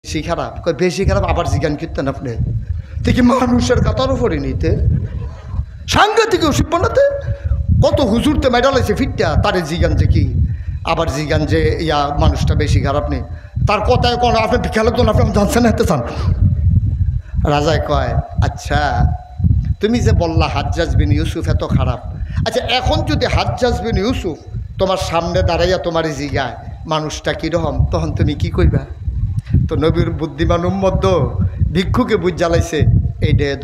বেশি খারাপ, বেশি খারাপ আবার জিজ্ঞান কীর্তন আপনি দেখি মানুষের কাতারও পড়ে নিতে সাংঘাতিক শিবনাতে কত হুজুরতে মেডাল আছে ফিটটা তারে জিজ্ঞান যে কি আবার জিজ্ঞান যে ইয়া মানুষটা বেশি খারাপ নেই তার কথায় কোন আপনি খেলে তো আপনি জানছেন হাতে চান রাজায় কয় আচ্ছা তুমি যে বললা হাজ্জাজ বিন ইউসুফ এত খারাপ, আচ্ছা এখন যদি হাজ্জাজ বিন ইউসুফ তোমার সামনে দাঁড়াইয়া তোমার জিগায় মানুষটা কীরকম, তখন তুমি কি কইবা? তো নবীর বুদ্ধিমান উম্মত ভিক্ষুকে বুঝ জ্বালাইছে এইটাই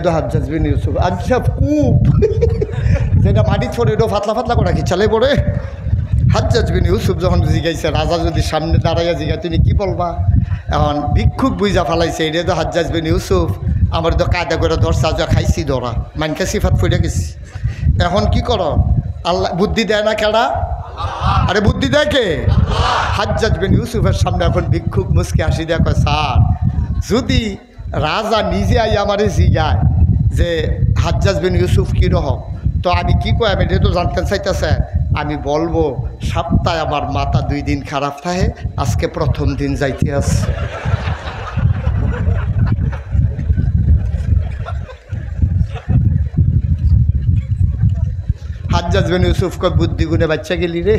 তো হাজ্জাজ বিন ইউসুফ। আচ্ছা কূপ যেটা মাটি ছড়ে এটাও ফাতলা ফাতলা করে কি চালে পড়ে। হাজ্জাজ বিন ইউসুফ যখন জিগাইছে রাজা যদি সামনে দাঁড়াইয়া জিগায় তুমি কি বলবা? এখন ভিক্ষুক বুঝা ফালাইছে এইটাই তো হাজ্জাজ বিন ইউসুফ, আমার তো কায়দা করে ধরছা যা খাইছি ধরা মানকে সিফাত ফুটে গেছি। এখন কি করো? আল্লাহ বুদ্ধি দেয় না কেডা? আরে বুদ্ধি দেয় কে? হাজ্জাজ বিন ইউসুফের সামনে এখন ভিক্ষুক মুসকে হাসি দেয়া কয় স্যার যদি রাজা নিজে আই আমারে জিগায় যে হাজ্জাজ বিন ইউসুফ কীরকম, তো আমি কি কই? আমি যেহেতু জানতে চাইতেছে আমি বলবো সপ্তাহে আমার মাথা 2 দিন খারাপ থাকে, আজকে প্রথম দিন যাইতে আছে। হাজ্জাজ বিন ইউসুফ কয় বুদ্ধি গুণে বাচ্চা গেলি রে,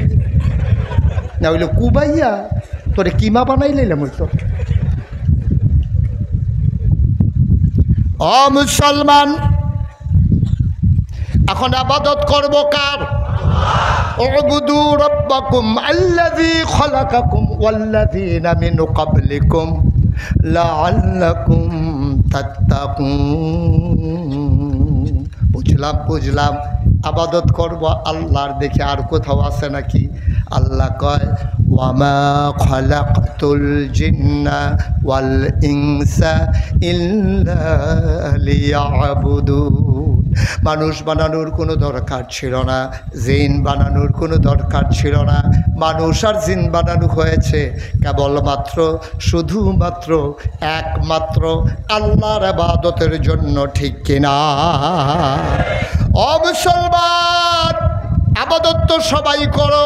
না হইলো কুবাইয়া তোরে কিমা বানাই লাইলাম ওই তো। ও মুসলমান, এখন আবাদত করব কার? উবুদু রাব্বাকুম আল্লাযী খালাকাকুম ওয়াল্লাযীনা মিন ক্বাবলিকুম লাআল্লাকুম তাত্তাকুন। বুঝলাম আবাদত করব আল্লাহর, দেখে আর কোথাও আছে নাকি? আল্লাহ কয় ওয়ামা খালাকতুল জিন্না ওয়াল ইনসা ইল্লা লিয়াবুদুন। মানুষ বানানোর কোনো দরকার ছিল না, জিন বানানোর কোনো দরকার ছিল না। মানুষ আর জিন বানানো হয়েছে কেবলমাত্র শুধুমাত্র একমাত্র আল্লাহর ইবাদতের জন্য, ঠিক কিনা? ও মুসলমান, আবাদত তো সবাই করো,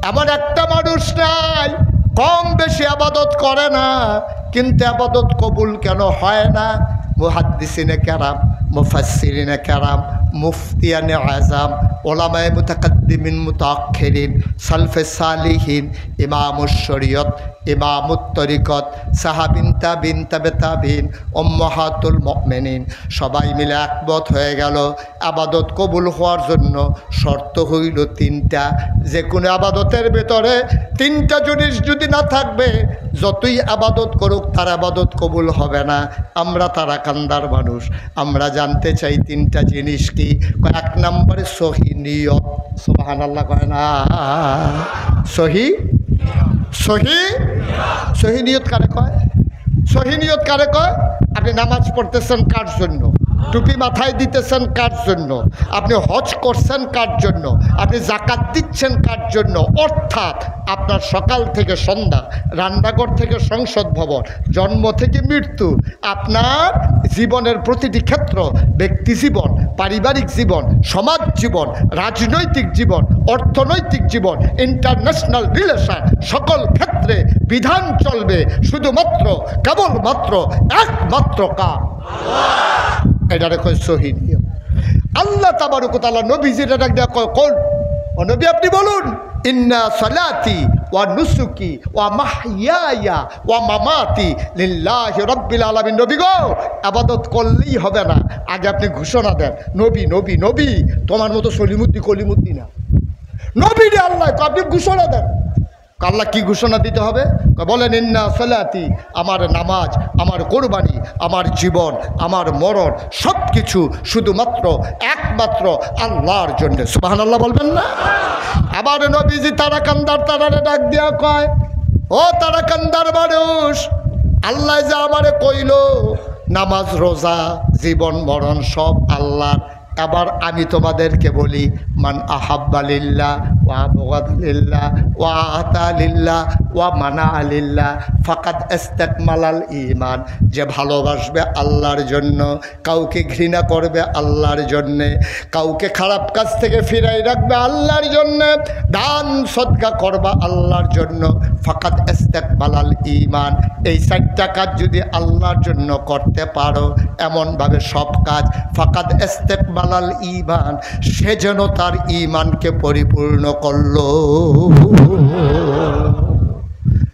এমন একটা মানুষ নাই কম বেশি আবাদত করে না, কিন্তু আবাদত কবুল কেন হয় না? মুহাদ্দিসিনে কেরাম, মুফাসসিরিনে কেরাম, মুফতিয়ানে আযম, উলামায়ে মুতাকাদ্দিমিন মুতাআখিরিন, সালফে সালিহিন, ইমামুশ শরীয়ত, ইমামুত তরিকত, সাহাবিন তাবিন তাবে তাবিন, উম্মাহাতুল মুমিনিন সবাই মিলে একমত হয়ে গেল আবাদত কবুল হওয়ার জন্য শর্ত হইল 3টা। যে কোনো আবাদতের ভেতরে 3টা জিনিস যদি না থাকবে যতই আবাদত করুক তার আবাদত কবুল হবে না। আমরা তারাকান্দার মানুষ, আমরা জানতে চাই 3টা জিনিস কি? 1 নম্বরে সহি নিয়ত। সুবহানাল্লাহ কয় না? সহি নিয়ত কারে কয়? সহি নিয়ত কারে কয়? আপনি নামাজ পড়তেছেন কার জন্য? টুপি মাথায় দিতেছেন কার জন্য? আপনি হজ করছেন কার জন্য? আপনি যাকাত দিচ্ছেন কার জন্য? অর্থাৎ আপনার সকাল থেকে সন্ধ্যা, রান্নাঘর থেকে সংসদ ভবন, জন্ম থেকে মৃত্যু, আপনার জীবনের প্রতিটি ক্ষেত্র, ব্যক্তি জীবন, পারিবারিক জীবন, সমাজ জীবন, রাজনৈতিক জীবন, অর্থনৈতিক জীবন, ইন্টারন্যাশনাল রিলেশন, সকল ক্ষেত্রে বিধান চলবে শুধুমাত্র কেবলমাত্র একমাত্র কার? এটারে কয় সহি নিয়ম। আল্লাহ তাবারক ওয়া তাআলা নবীজির ডাক দেয়া কয় কোন? ও নবী আপনি বলুন ইন্না সালাতি ওয়া নুসুকি ওয়া মাহইয়ায়া ওয়া মামাতি লিল্লাহি রাব্বিল আলামিন। নবী গো, ইবাদত করলেই হবে না, আগে আপনি ঘোষণা দেন নবী নবী নবী, তোমার মতো সলিমুদ্দি কলিমুদ্দি না, নবী রে আল্লাহ, আপনি ঘোষণা দেন। আল্লাহ কি ঘোষণা দিতে হবে? বলেন ইন্না সালাতি, আমার নামাজ, আমার কোরবানি, আমার জীবন, আমার মরণ সব কিছু শুধুমাত্র একমাত্র আল্লাহর জন্য। সুবহানাল্লাহ বলবেন না? আবার নবীজি তারাকান্দার তারারে ডাক দিয়া কয় ও তারাকান্দার মানুষ, আল্লাহ যা আমারে কইল নামাজ রোজা জীবন মরণ সব আল্লাহর। এবার আমি তোমাদেরকে বলি মান আহাব্বা লিল্লাহ ওয়া বুগাদ লিল্লাহ ওয়া আতা লিল্লাহ ওয়া মানা লিল্লাহ ফাকাদ ইস্তাকমালাল ঈমান। যে ভালোবাসবে আল্লাহর জন্য, কাউকে ঘৃণা করবে আল্লাহর জন্যে, কাউকে খারাপ কাজ থেকে ফিরাই রাখবে আল্লাহর জন্যে, দান সদকা করবা আল্লাহর জন্য, ফাকাদ ইস্তাকমালাল ঈমান। এই 4টা কাজ যদি আল্লাহর জন্য করতে পারো, এমনভাবে সব কাজ, ফাকাদ ইস্তাকমালাল ঈমান, সে যেন তার ঈমানকে পরিপূর্ণ করলো।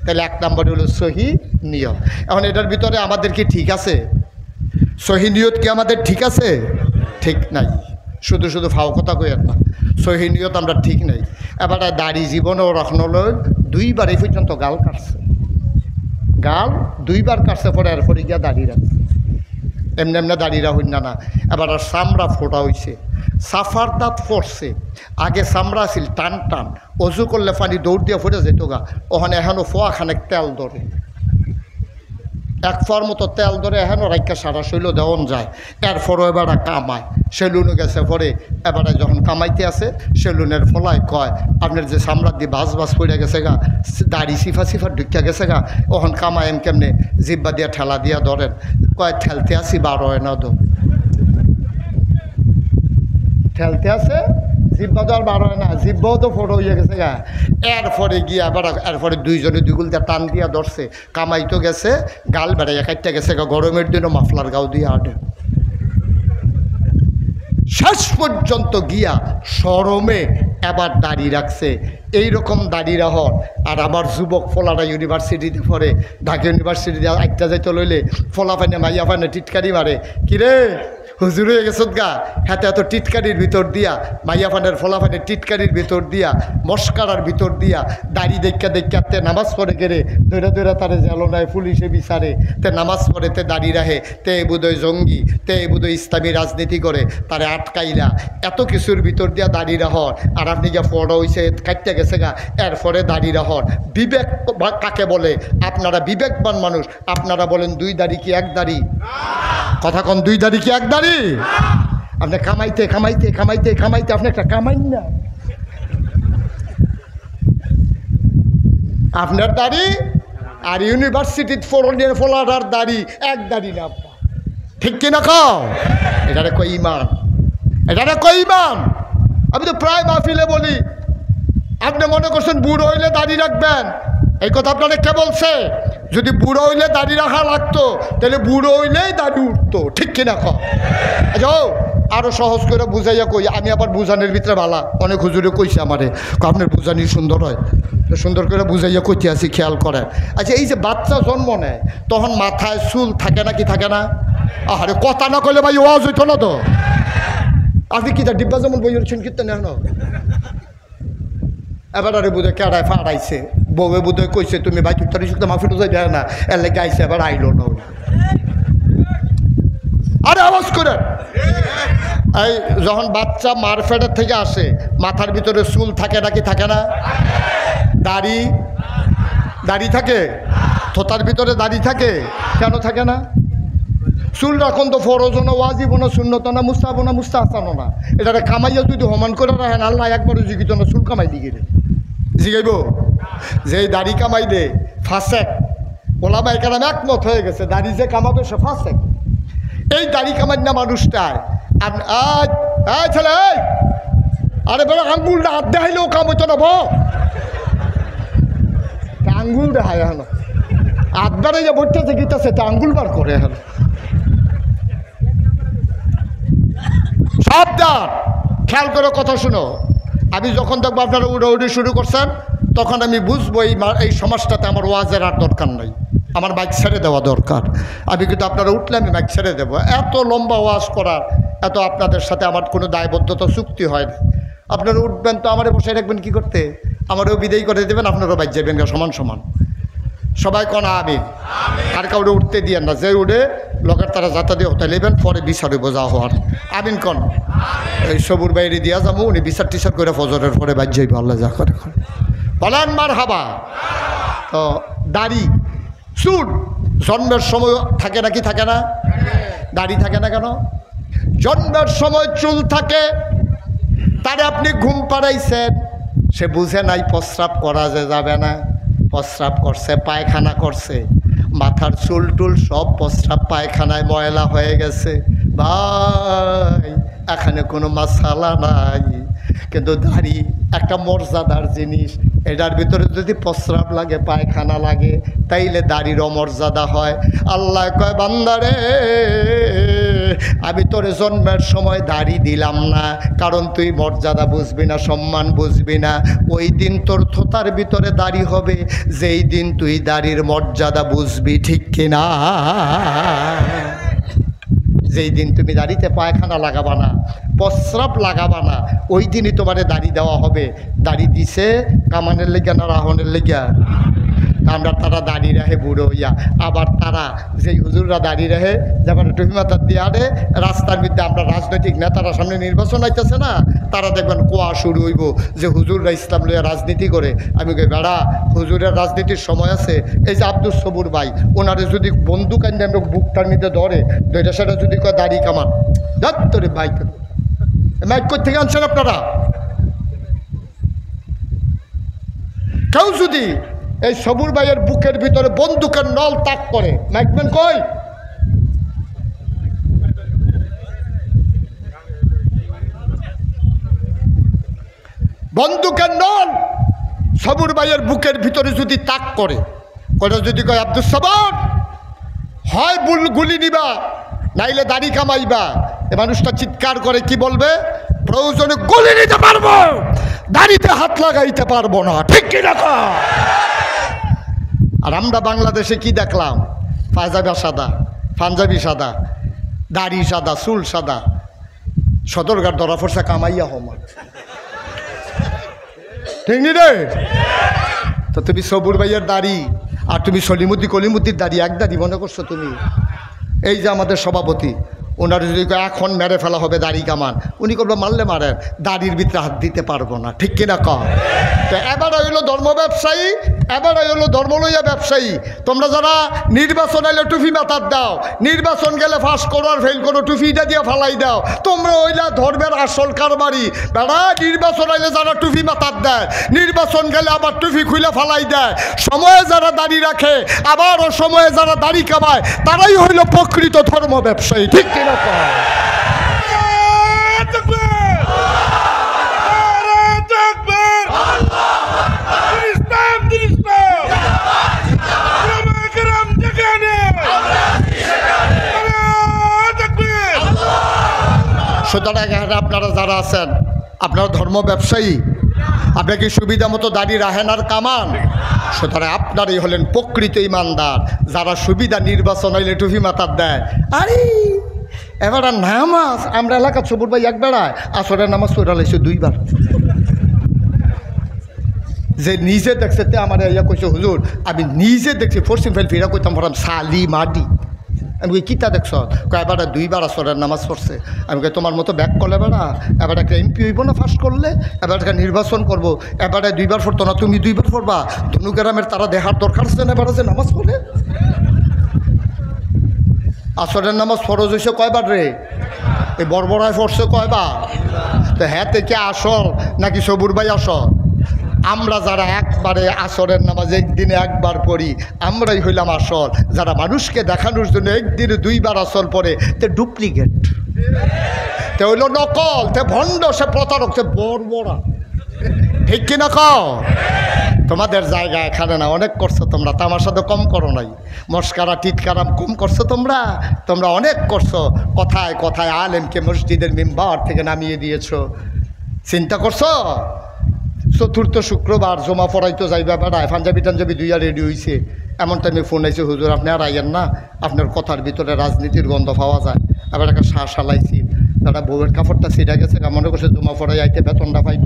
তাহলে 1 নম্বর হলো সহি নিয়ত। এখন এটার ভিতরে আমাদের কি ঠিক আছে? সহি নিয়ত কি আমাদের ঠিক আছে? ঠিক নাই। শুধু শুধু ফাও কথা কইেন না, সহি নিয়ত আমরা ঠিক নেই। এবারে দাড়ি জীবনেও রাখলো 2বার এই পর্যন্ত গাল কাটছে, গাল 2বার কাটছে, পরে এরপরে গিয়া দাড়ি রাখছে। এমনি এমনি দাড়িরা হইনা না। এবার আর চামড়া ফোটা হয়েছে, সাফার দাঁত পড়ছে। আগে চামড়া ছিল টান টান, অজু করলে পানি দৌড় দিয়ে ফুটে যেত গা। ওখানে এখনও ফোয়া খানেক তেল ধরে, 1 ফোয়ার মতো তেল ধরে এখনও রাইকা সারা শৈল দেওয়ান যায়। এরপরও এবারে কামায়, সেলুনে গেছে। পরে এবারে যখন কামাইতে আছে, সেলুনের ফলায় কয় আপনার যে চামড়া দিয়ে বাস বাস পড়ে গেছে গা, দাড়ি সিফা সিফা ঢুকিয়া গেছে গা, ওখান কামায় এম কেমনে জিব্বা দিয়া ঠেলা দিয়া ধরেন। কয় ঠেলতে আসি 12 হয় না, তো ঠেলতে আছে জিব্বা তো আর 12 হয় না, জিব্বাও তো ফটো হয়ে গেছে গা। এরপরে গিয়া আবার এরপরে 2 জনে 2 গুল দিয়ে টান দিয়া ধরছে, কামাই তো গেছে, গাল বেড়াইয়া কাটতে গেছে গা। গরমের দিনও মাফলার গাও দিয়ে আটে। শেষ পর্যন্ত গিয়া শরমে এবার দাড়ি রাখছে। এইরকম দাড়ি রাহর। আর আমার যুবক ফলারা ইউনিভার্সিটিতে পড়ে, ঢাকা ইউনিভার্সিটিতে একটা যাইতে লইলে ফলা পাইনে মাইয়া পাইনে টিটকারি মারে, কিরে হুজুর হয়ে গেছত গা, হাতে এত টিটকারির ভিতর দিয়া, মাইয়া ফানের ফলা ফানের টিটকারির ভিতর দিয়া, মস্কারার ভিতর দিয়া, দাড়ি দেখা দেখা তে নামাজ পড়ে গেলে দৈরা দৈরা তারে জেলো নাই, পুলিশে বিচারে, তে নামাজ পড়ে, তে দাড়ি রাহে, তে বুধই জঙ্গি, তে বুধই ইসলামী রাজনীতি করে, তারে আটকাইলা। এত কিছুর ভিতর দিয়া দাড়ি রাহর। আর আপনি গিয়া ফটো হয়েছে কাটতে গেছে গা, এরপরে দাড়ি রাহর। বিবেক কাকে বলে? আপনারা বিবেকবান মানুষ, আপনারা বলেন 2 দাড়ি কি 1 দাড়ি? কথা কন, 2 দাড়ি কি 1 দাড়ি? আপনি কামাইতে কামাইতে কামাইতে কামাইতে আপনি একটা কামাই না। আপনার দাড়ি আর ইউনিভার্সিটির ফলার দাড়ি 1 দাড়ি না, ঠিক কিনা কও? এটারে কই ইমান, এটারে কই ইমান। আমি তো প্রায় মাহফিলে বলি, আপনি মনে করছেন বুড়ো হইলে দাড়ি রাখবেন, এই কথা আপনারা কে বলছে? যদি বুড়ো হইলে দাড়ি রাখা লাগতো, তাহলে বুড়ো হইলেই দাড়ি উঠতো, ঠিক কিনা কও? যাও আরো সহজ করে বুঝাইয়া কই। আমি আবার বুঝানোর ভিতরে ভালা, অনেক হুজুরে কইছে আমারে, আপনার বুঝানি সুন্দর হয়, তো সুন্দর করে বুঝাইয়া কইতে আসি, খেয়াল করেন। আচ্ছা, এই যে বাচ্চা জন্ম নেয়, তখন মাথায় চুল থাকে না কি থাকে না? আরে কথা না কইলে ভাই ওয়াজ হইতো না তো। আপনি কি তা ডিব্বা যেমন বই শুন কীর্তন এখন এবার আরে বুধে কেড়ায় ফাড়াইছে, বউয়ে বুধে কইছে তুমি ভাই তুই শুক্তো মাফিটু যাই দেয় না, এর লেগে আইসে এবার আইলো না। আরে আওয়াজ করে। এই যখন বাচ্চা মার ফেটের থেকে আসে, মাথার ভিতরে চুল থাকে নাকি থাকে না? দাড়ি দাড়ি থাকে, থোতার ভিতরে দাড়ি থাকে, কেন থাকে না? চুল রাখুন তো ফরজ না, ওয়াজিব না, সুন্নত না, মুস্তাহাব না, মুস্তাহসানও না। এটারে কামাইয়া যদি সমান করে রাখেন, আল্লাহ একবারও জিগিত না চুল কামাই দিকে জিগাইব যে দাড়ি কামাই দে ফাঁসেক। ওলামায়ে কেরাম একমত হয়ে গেছে, দাড়ি যে কামাবে সে ফাঁসেক। এই দাড়ি কামাই না মানুষটার ছেলে, আরে বেড়া আঙ্গুলটা হাত দেখাইলেও কাম হইতো না, আঙ্গুল দেখায় এখন হাত বেড়াইয়া বইটাছে গীতাছে, তা আঙ্গুল বার করে এখন। সাবধান, খেয়াল করে কথা শুনো। আমি যখন দেখবো আপনারা উড়াউড়ি শুরু করছেন, তখন আমি বুঝবো এই সমাজটাতে আমার ওয়াজের আর দরকার নাই, আমার বাইক ছেড়ে দেওয়া দরকার। আমি কিন্তু আপনারা উঠলে আমি বাইক ছেড়ে দেবো। এত লম্বা ওয়াজ করার এত আপনাদের সাথে আমার কোনো দায়বদ্ধতা চুক্তি হয় না। আপনারা উঠবেন তো আমারে বসে রাখবেন কি করতে? আমারও বিদায় করে দেবেন, আপনারাও বাইক যাবেন সমান সমান। সবাই কোন আমিন। আর কাউরে উঠতে দিয়েন না, যে উঠে লোকের তারা যাতা দিয়ে হতে নেবেন, পরে বিচারে বোঝা হওয়ার। আমিন কন। এই সবুর বাইরে দিয়া যাবো, উনি বিচার টিচার করে ফজরের পরে বাইর যাইব, আল্লাহ যা করে বলেন মার হাবা। তো দাড়ি চুল জন্মের সময় থাকে নাকি থাকে না? দাড়ি থাকে না কেন? জন্মের সময় চুল থাকে, তারে আপনি ঘুম পাড়াইছেন, সে বুঝে নাই প্রস্রাব করা যে যাবে না, প্রস্রাব করছে, পায়খানা করছে, মাথার চুল টুল সব প্রস্রাব পায়খানায় ময়লা হয়ে গেছে। ভাই এখানে কোনো মাসালা নাই, কিন্তু দাড়ি একটা মর্যাদার জিনিস, এটার ভিতরে যদি প্রস্রাব লাগে পায়খানা লাগে তাইলে দাড়ির অমর্যাদা হয়। আল্লাহ কয় বান্দারে আমি তোরে জন্মের সময় দাড়ি দিলাম না, কারণ তুই মর্যাদা বুঝবি না, সম্মান বুঝবি না। ওই দিন তোর থোতার ভিতরে দাড়ি হবে যেই দিন তুই দাড়ির মর্যাদা বুঝবি, ঠিক কিনা? যেই দিন তুমি দাড়িতে পায়খানা লাগাবা না, প্রস্রাব লাগাবা না, ওই দিনই তোমারে দাড়ি দেওয়া হবে। দাড়ি দিছে কামানের লেগা না রাহনের লেগা? আমরা তারা দাঁড়িয়ে রাখে বুড়ো হইয়া, আবার তারা যেই হুজুররা দাঁড়িয়ে রাখে যেমন টুপি মাথার দিয়ে আরে রাস্তার মধ্যে আমরা রাজনৈতিক নেতারা সামনে নির্বাচন আইতেছে না, তারা দেখবেন কোয়া শুরু হইব যে হুজুররা ইসলাম লইয়া রাজনীতি করে। আমি কই বেড়া, হুজুরের রাজনীতির সময় আছে। এই যে আব্দুল সবুর ভাই, ওনারে যদি বন্দুক আইনে আমরা বুকটার মধ্যে ধরে দুইটা সেটা যদি কয় দাড়ি কামান ধরে বাইক মাইক কই থেকে আনছেন আপনারা? কেউ যদি এই সবুর ভাইয়ের বুকের ভিতরে বন্দুকের নল তাক করে, মাইকম্যান কই? বন্দুকের নল সবুর ভাইয়ের বুকের ভিতরে যদি তাক করে, কোটা যদি কয় আব্দুল সবর হয় গুলি নিবা নাইলে দাড়ি কামাইবা, এ মানুষটা চিৎকার করে কি বলবে? প্রয়োজনে গুলি নিতে পারবো, দাড়িতে হাত লাগাইতে পারবো না, ঠিক কি দেখো? আর আমরা বাংলাদেশে কি দেখলাম? পায়জামা সাদা, পাঞ্জাবি সাদা, দাড়ি সাদা, চুল সাদা, সদরঘাট ধরা ফরসা কামাইয়া হমা, ঠিক নি রে? তো তুমি সবুর ভাইয়ের দাড়ি আর তুমি সলিমুদ্দি কলিমুদ্দির দাড়ি এক দাড়ি মনে করছো তুমি? এই যে আমাদের সভাপতি, ওনার যদি এখন মেরে ফেলা হবে দাড়ি কামান, উনি করবে মারলে মারেন, দাড়ির ভিতরে হাত দিতে পারবো না, ঠিক কিনা কম? তো এবার হইলো ধর্ম ব্যবসায়ী, এবার হইলো ধর্ম লইয়া ব্যবসায়ী। তোমরা যারা নির্বাচন এলে টুপি মাথার দাও, নির্বাচন গেলে ফাঁস করো আর ফেল করো, টুপিটা দিয়ে ফালাই দাও, তোমরা ওইলা ধর্মের আসল কারবারি। বেড়া নির্বাচন আইলে যারা টুপি মাথার দেয়, নির্বাচন গেলে আবার টুপি খুলে ফালাই দেয়, সময়ে যারা দাড়ি রাখে আবার ও সময়ে যারা দাড়ি কামায়, তারাই হইল প্রকৃত ধর্ম ব্যবসায়ী, ঠিক কিনা? সুতরাং আপনারা যারা আছেন, আপনারা ধর্ম ব্যবসায়ী, আপনি কি সুবিধা মতো দাঁড়িয়ে রাখেন আর কামান? সুতরাং আপনারই হলেন প্রকৃত ইমানদার, যারা সুবিধা নির্বাচন হইলে টুপি মাথার দেয়। আরে এবার নামাজ আমরা এলাকা সবুর ভাই এক বেড়ায় আসরের নামাজ পড়া লাইছে দুইবার। যে নিজে দেখছে তে আমার ইয়া কইছে হুজুর আমি নিজে দেখছি ফরসিম ফেল ফিরা কইতাম পড়াম সালি মাডি। আমি কই কিতা দেখছ? এবার দুইবার আসরের নামাজ পড়ছে। আমি কই তোমার মতো ব্যাক করলে বেড়া, এবার একটা এমপি হইব না ফার্স্ট করলে, এবার একটা নির্বাচন করবো, এবারে দুইবার পড়তো না, তুমি দুইবার পড়বা? ধনুগ্রামের তারা দেখার দরকার আছে না এবার যে নামাজ পড়ে? আসরের নামাজ ফরজ হয়েছে কয়বার রে? এই বড়বড়ায় পড়ছে কয়বার? তো হ্যাঁ থেকে আসল নাকি সবুর ভাই আসল? আমরা যারা একবারে আসরের নামাজ একদিনে একবার পড়ি আমরাই হইলাম আসল। যারা মানুষকে দেখানোর জন্য একদিনে দুইবার আসল পড়ে তে ডুপ্লিকেট, তে হইল নকল, তে ভণ্ড, সে প্রতারক, সে বড়বড়া, ঠিক কিনা কও? তোমাদের জায়গা এখানে না, অনেক করছো তোমরা, তামার সাথে কম করো নাই, মস্কারা টিটকারাম কম করছো তোমরা, তোমরা অনেক করছো। কথায় কথায় আলেমকে মসজিদের মিম্বার থেকে নামিয়ে দিয়েছো, চিন্তা করছো? চতুর্থ শুক্রবার জমা পড়াইতো যাইবা বেড়ায়, পাঞ্জাবি টাঞ্জাবি দুইয়া রেডি হয়েছে, এমন টাইমে ফোন আইছে হুজুর আপনি আর আইয়েন না, আপনার কথার ভিতরে রাজনীতির গন্ধ পাওয়া যায়। এবার একটা শালাইছি, দাদা বউয়ের কাপড়টা ছিঁড়া গেছে, মনে করছে জমা পড়াই আইতে বেতনটা পাইব,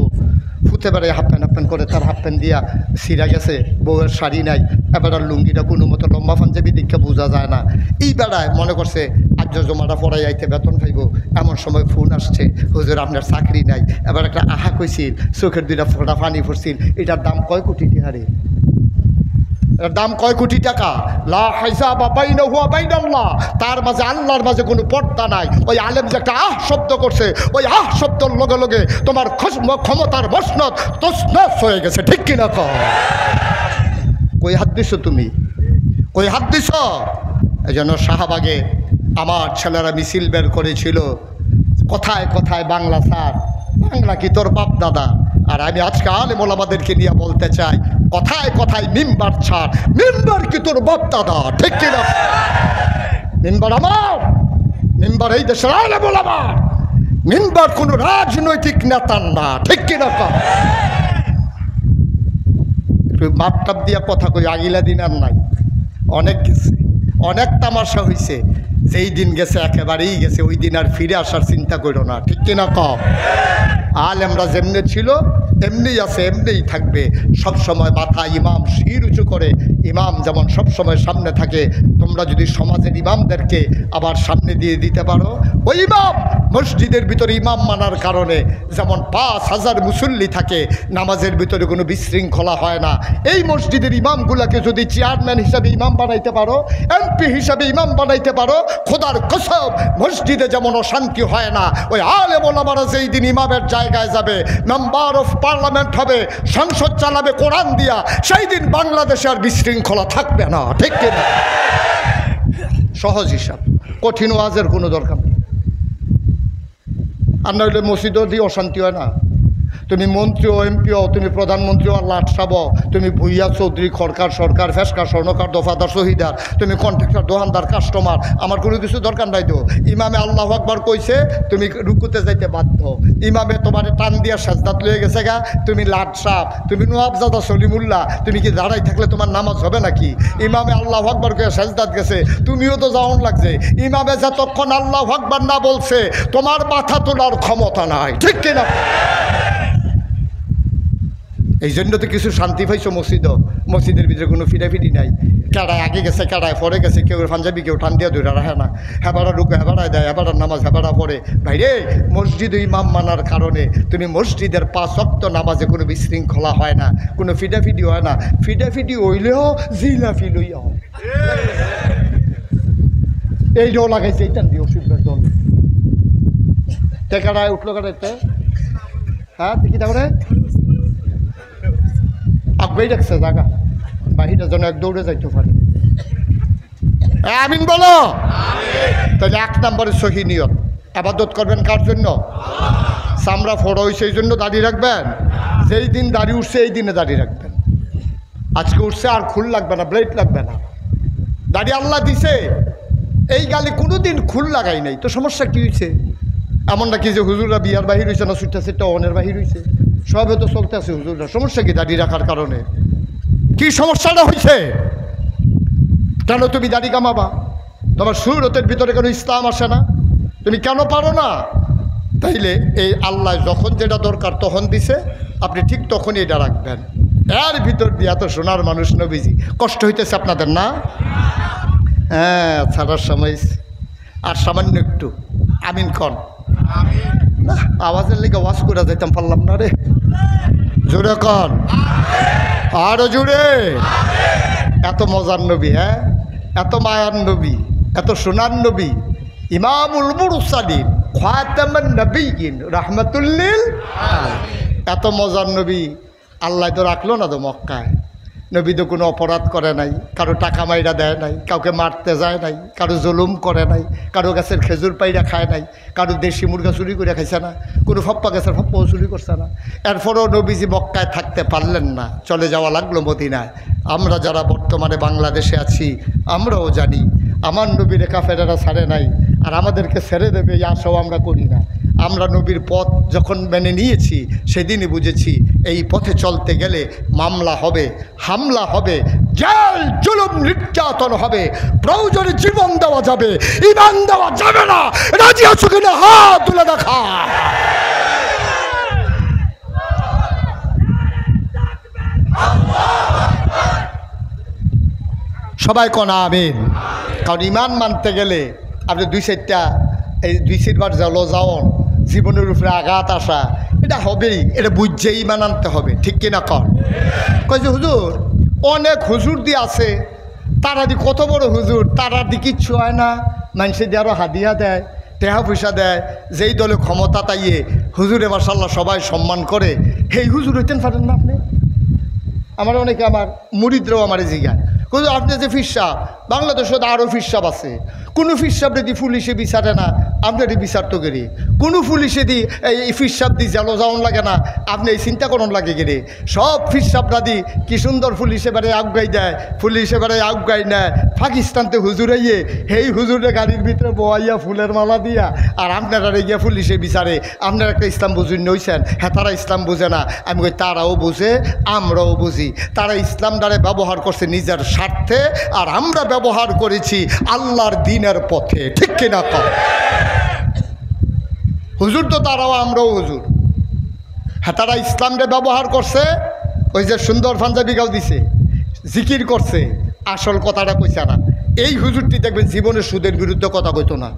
ফুতে বেড়ায় হাফ প্যান্ট করে তার হাফ প্যান্ট দিয়া ছিঁড়া গেছে, বউয়ের শাড়ি নাই, এবার আর লুঙ্গিটা কোনো মতো লম্বা পাঞ্জাবি দীক্ষা বোঝা যায় না। এই বেড়ায় মনে করছে আজ জমাটা পড়াই আইতে বেতন পাইব, এমন সময় ফোন আসছে হুজুর আপনার চাকরি নাই। এবার একটা আহা কইছিল, চোখের দুইটা ফোঁটা পানি পড়ছিল, এটার দাম কয় কোটি টাকা রে? এর দাম কয় কোটি টাকা, লা হিসাবা বাইনাহু ওয়া বাইনাল্লাহ, তার মাঝে আল্লাহর মাঝে কোনো পর্দা নাই। ওই আলেম যে একটা আহ শব্দ করছে, ওই আহ শব্দের লগে লগে তোমার ক্ষমতার মসনদ তছনছ হয়ে গেছে, ঠিক কিনা কও? কই হাত দিছো তুমি, কই হাত দিছ? এই জন্য শাহবাগে আমার ছেলেরা মিছিল বের করেছিল, কথায় কথায় বাংলা স্যার, বাংলা কি তোর বাপ দাদা? আর আমি আজকে আলেম ওলামাদেরকে নিয়ে বলতে চাই, কথায় কথায় মিম্বার ছাড়, মিম্বার কি তোর বাপ দাদা, ঠিক কিনা? মিম্বার আমার, মিম্বার এই দেশের আলেম ওলামার, মিম্বার কোনো রাজনৈতিক নেতার না, ঠিক কিনা? মাপটাপ দিয়া কথা কই, আগিলা দিন আর নাই, অনেক গেছে, অনেক তামাশা হয়েছে, যেই দিন গেছে একেবারেই গেছে, ওই দিন আর ফিরে আসার চিন্তা করো না, ঠিক কিনা কও? আলেমরা যেমনি ছিল এমনিই আছে, এমনিই থাকবে সবসময়। মাথা ইমাম শির উঁচু করে, ইমাম যেমন সবসময় সামনে থাকে, তোমরা যদি সমাজের ইমামদেরকে আবার সামনে দিয়ে দিতে পারো, ওই ইমাম মসজিদের ভিতরে ইমাম মানার কারণে যেমন ৫,০০০ মুসল্লি থাকে, নামাজের ভিতরে কোনো বিশৃঙ্খলা হয় না। এই মসজিদের ইমামগুলাকে যদি চেয়ারম্যান হিসাবে ইমাম বানাইতে পারো, এমপি হিসাবে ইমাম বানাইতে পারো, খোদার কসম মসজিদে যেমন অশান্তি হয় না, ওই আলেম ওলামারা যেই দিন ইমামের জায়গায় যাবে, মেম্বার অফ পার্লামেন্ট হবে, সংসদ চালাবে কোরআন দিয়া, সেই দিন বাংলাদেশে আর বিশৃঙ্খলা থাকবে না, ঠিক কিনা? সহজ হিসাব, কঠিন ওয়াজের কোনো দরকার নেই। আর নইলে মসজিদও দিয়ে অশান্তি হয় না। তুমি মন্ত্রী ও এমপি হও, তুমি প্রধানমন্ত্রী ও লাট সাব, তুমি ভুইয়া চৌধুরী খরকার সরকার ফেসকার স্বর্ণকার দফাদার শহীদার, তুমি কন্ট্রাক্টর দোকানদার কাস্টমার, আমার কোনো কিছু দরকার নাই তো। ইমামে আল্লাহু আকবার কইছে, তুমি রুকুতে যাইতে বাধ্য। ইমামে তোমার টান দিয়া সাজদাত লয়ে গেছে গা, তুমি লাট সাপ, তুমি নওয়াবজাদা সলিমুল্লাহ, তুমি কি দাঁড়াই থাকলে তোমার নামাজ হবে নাকি? ইমামে আল্লাহু আকবার কয়ে সাজদাত গেছে, তুমিও তো যাওন লাগছে। ইমামে যতক্ষণ আল্লাহু আকবার না বলছে, তোমার মাথা তোলার ক্ষমতা নাই, ঠিক কিনা? এই জন্য তো কিছু শান্তি পাইছো মসজিদও, মসজিদের ভিতরে কোনো ফিরাফিরি নাই, কেডায় আগে গেছে কেডায় পরে গেছে, কেউ পাঞ্জাবি কেউ টান দিয়ে ধরে রাখে না, হেবারা ঢুকে হেবারায় দেয়, হেবারার নামাজ হেবারা পড়ে। ভাইরে, মসজিদে ইমাম মানার কারণে তুমি মসজিদের ৫ ওয়াক্ত নামাজে কোনো বিশৃঙ্খলা হয় না, কোনো ফিডাফিডি হয় না। ফিডাফিডি হইলেও জিলাফি লইয়া হয়। এইটাও লাগাইছে, এইটান দিয়ে ওষুধের দল টেকারায় উঠলো কাটাইতে, হ্যাঁ দেখি তারপরে আগবেই রাখছে জায়গা, বাহিরের জন্য এক দৌড়ে যাইতে পারে। আমিন বলো। তাহলে ১ নম্বরে সহি নিয়ত, আবাদত করবেন কার জন্য? চামড়া ফোড়া হয়েছে এই জন্য দাড়ি রাখবেন, যেই দিন দাড়ি উঠছে এই দিনে দাড়ি রাখবেন। আজকে উঠছে আর খুল লাগবে না, ব্লেড লাগবে না, দাড়ি আল্লাহ দিছে। এই গালে কোনো দিন খুল লাগাই নাই, তো সমস্যা কী হয়েছে? এমন নাকি যে হুজুররা বিয়ার বাহির হয়েছে না, সুটটা সেটটা অনের বাহির হয়েছে, সবে তো চলতে আছে হুজুররা, সমস্যা কি দাড়ি রাখার কারণে? কি সমস্যাটা হয়েছে? কেন তুমি দাড়ি কামাবা? তোমার সুরতের ভিতরে কেন ইসলাম আসে না? তুমি কেন পারো না? তাইলে এই আল্লাহ যখন যেটা দরকার তখন দিছে, আপনি ঠিক তখনই এটা রাখবেন। এর ভিতর দিয়ে এত সোনার মানুষ নবীজি, কষ্ট হইতেছে আপনাদের না? হ্যাঁ, ছাড়ার সময় আর সামান্য একটু আমিন কন না, আওয়াজের লেগে ওয়াজ করে যাইতাম পারলাম না রে, জোরে কন, আরো জোরে। এত মজার নবী, হ্যাঁ, এত মায়ার নবী, এত সোনার নবী, ইমামুল মুরসালিন খাতামুন নবিয়্যিন রাহমাতুল লিল আলামিন, এত মজার নবী আল্লাহ তো রাখলো না তো মক্কায়। নবী তো কোনো অপরাধ করে নাই, কারো টাকা মাইরা দেয় নাই, কাউকে মারতে যায় নাই, কারো জুলুম করে নাই, কারো গাছের খেজুর পাইরা খায় নাই, কারো দেশি মুরগা চুরি করে খাইছে না, কোনো ফপ্পা গাছের ফপ্পাও চুরি করছে না। এরপরেও নবীজি মক্কায় থাকতে পারলেন না, চলে যাওয়া লাগলো মদিনায়। আমরা যারা বর্তমানে বাংলাদেশে আছি আমরাও জানি আমার নবীর কাফেরেরা ছাড়ে নাই, আর আমাদেরকে ছেড়ে দেবে এই আশাও আমরা করি না। আমরা নবীর পথ যখন মেনে নিয়েছি সেদিনই বুঝেছি এই পথে চলতে গেলে মামলা হবে, হামলা হবে, জেল জুলুম নির্যাতন হবে, প্রয়োজনে জীবন দেওয়া যাবে, ঈমান দেওয়া যাবে না। রাজি আছো কিনা হাত তুলে দেখা। সবাই কোন আমিন। কারণ ঈমান মানতে গেলে আপনি 2-4টা এই 2-4বার জল যাওন, জীবনের উপরে আঘাত আসা, এটা হবেই, এটা বুঝছেই ঈমান আনতে হবে, ঠিক কিনা কর? কয় যে হুজুর অনেক হুজুর দিয়ে আছে, তারা দি কত বড় হুজুর, তারা দি কিচ্ছু হয় না, মানুষে দিয়ে আরও হাদিয়া দেয়, টেহা পয়সা দেয়, যেই দলে ক্ষমতা তাইয়ে হুজুরে মাশাল্লাহ সবাই সম্মান করে। সেই হুজুর হইতেন পারেন না আপনি? আমার অনেকে আমার মুরিদরাও আমার জিগায়, কিন্তু আপনি যে ফিরসাব, বাংলাদেশে আরও ফিরসাব আছে, কোনো ফিরসাব দি পুলিশে বিচারে না, আপনার বিচার তো গেরে, কোনো পুলিশে দি এই ফিরসাব দি জালো যাওয়ান লাগে না, আপনি এই চিন্তা করুন লাগে গেরে। সব ফিরসাবরা দি কি সুন্দর পুলিশে বেড়ে আউগাই দেয়, পুলিশে বেড়ে আউগাই নেয়। পাকিস্তানতে হুজুর আইয়ে সেই হুজুরে গাড়ির ভিতরে বয়াইয়া ফুলের মালা দিয়া, আর আপনারা গিয়া পুলিশে বিচারে। আপনারা একটা ইসলাম বুঝুন নইছেন, হ্যাঁ তারা ইসলাম বুঝে না। আমি কই তারাও বুঝে, আমরাও বুঝি। তারা ইসলাম দ্বারা ব্যবহার করছে নিজের স্বার্থে, আর আমরা ব্যবহার করেছি আল্লাহর দিনের পথে, ঠিক কিনা কর? হুজুর তো তারাও, আমরাও হুজুর। হ্যাঁ তারা ইসলামটা ব্যবহার করছে, ওই যে সুন্দর পাঞ্জাবি গাও দিছে, জিকির করছে, আসল কথাটা কইছে না। এই হুজুরটি দেখবেন জীবনে সুদের বিরুদ্ধে কথা কইতো না,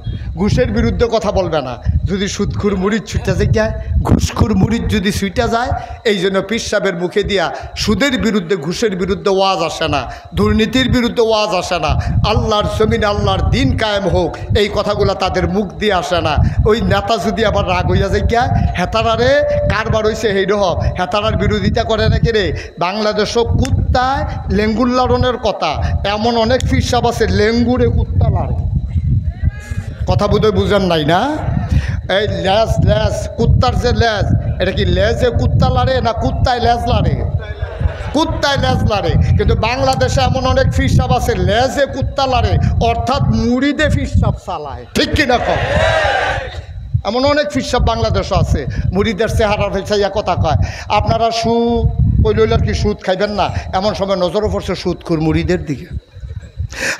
ঘুষের বিরুদ্ধে কথা বলবে না। যদি সুদখুর মুরিদ ছুটে যায়, ঘুষখুর মুরিদ যদি ছুটে যায়, এই জন্য পীর সাহেবের মুখে দিয়া সুদের বিরুদ্ধে, ঘুষের বিরুদ্ধে ওয়াজ আসে না, দুর্নীতির বিরুদ্ধে ওয়াজ আসে না। আল্লাহর জমিনে আল্লাহর দিন কায়েম হোক, এই কথাগুলো তাদের মুখ দিয়ে আসে না। ওই নেতা যদি আবার রাগ হইয়া যায় গিয়া, হেতারারে কারবার হয়েছে সেই রহ, হেতারার বিরোধিতা করে নাকি রে। বাংলাদেশও কুত্তায় লেঙ্গুর লাড়নের কথা, এমন অনেক পীর সাহেব আছে লেঙ্গুরে কুত্তা লাড়ে। কথা বোধহয় বুঝেন নাই না? এই লেজ লেজ, কুত্তার যে লেজ, এটা কি লেজে কুত্তা লাড়ে না কুত্তায় লেজ লাড়ে? কুত্তায় লেজ লাড়ে। কিন্তু বাংলাদেশে এমন অনেক পীর সাহেব আছে লেজে কুত্তা লাড়ে, অর্থাৎ মুড়িদে পীর সাহেব চালায়, ঠিক কিনা কম? এমন অনেক পীর সাহেব বাংলাদেশে আছে মুড়িদের চেহারা ফেলছাইয়া কথা কয়। আপনারা ওই লইলার কি সুদ খাইবেন না, এমন সময় নজরও পড়ছে সুদখোর মুড়িদের দিকে।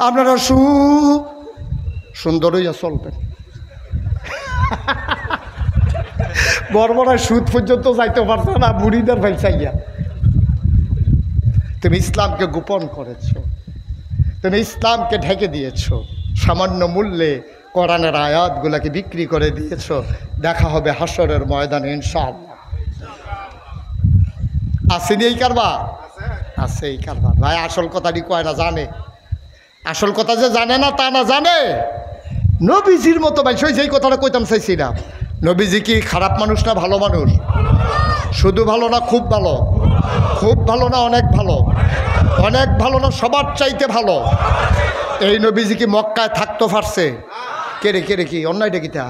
আপনারা সুন্দর হইয়া চলবেন, বর্বরায় সুদ পর্যন্ত যাইতে পারছে না মুড়িদের ফেলছাইয়া। তুমি ইসলামকে গোপন করেছ, তুমি ইসলামকে ঢেকে দিয়েছ, সামান্য মূল্যে কোরআনের আয়াতগুলাকে বিক্রি করে দিয়েছ। দেখা হবে হাসরের ময়দানে ইনশাআল্লাহ। আসেনি এই কারবার? আছে এই কারবার। ভাই আসল কথাটি কয় না, জানে। আসল কথা যে জানে না তা না, জানে। নবীজির মতো ভাই সেই কথাটা কইতাম চাইছি না। নবীজি কি খারাপ মানুষ না ভালো মানুষ? শুধু ভালো না খুব ভালো? খুব ভালো না অনেক ভালো? অনেক ভালো না সবার চাইতে ভালো? এই নবীজি কি মক্কায় থাকতে পারছে? কেরে কেরে কি অন্যায়টা কিতা?